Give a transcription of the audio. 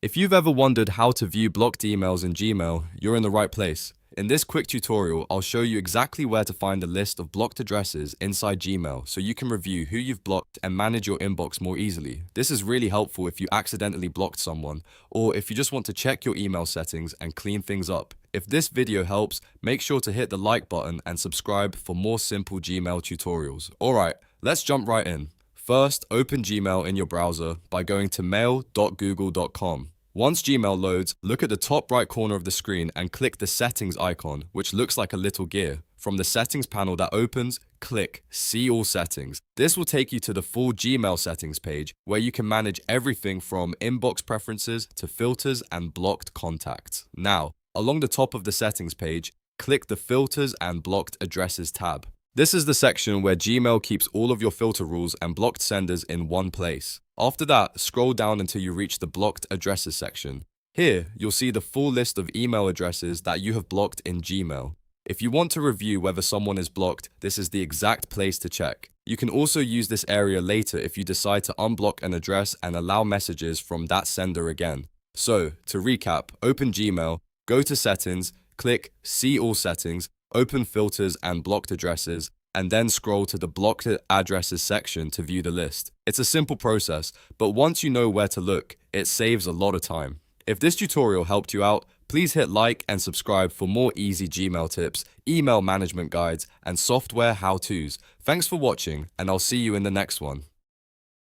If you've ever wondered how to view blocked emails in Gmail, you're in the right place. In this quick tutorial, I'll show you exactly where to find a list of blocked addresses inside Gmail so you can review who you've blocked and manage your inbox more easily. This is really helpful if you accidentally blocked someone, or if you just want to check your email settings and clean things up. If this video helps, make sure to hit the like button and subscribe for more simple Gmail tutorials. Alright, let's jump right in. First, open Gmail in your browser by going to mail.google.com. Once Gmail loads, look at the top right corner of the screen and click the settings icon, which looks like a little gear. From the settings panel that opens, click See All Settings. This will take you to the full Gmail settings page where you can manage everything from inbox preferences to filters and blocked contacts. Now, along the top of the settings page, click the Filters and Blocked Addresses tab. This is the section where Gmail keeps all of your filter rules and blocked senders in one place. After that, scroll down until you reach the Blocked Addresses section. Here, you'll see the full list of email addresses that you have blocked in Gmail. If you want to review whether someone is blocked, this is the exact place to check. You can also use this area later if you decide to unblock an address and allow messages from that sender again. So, to recap, open Gmail, go to Settings, click See All Settings, open Filters and Blocked Addresses, and then scroll to the Blocked Addresses section to view the list. It's a simple process, but once you know where to look, it saves a lot of time. If this tutorial helped you out, please hit like and subscribe for more easy Gmail tips, email management guides, and software how-tos. Thanks for watching, and I'll see you in the next one.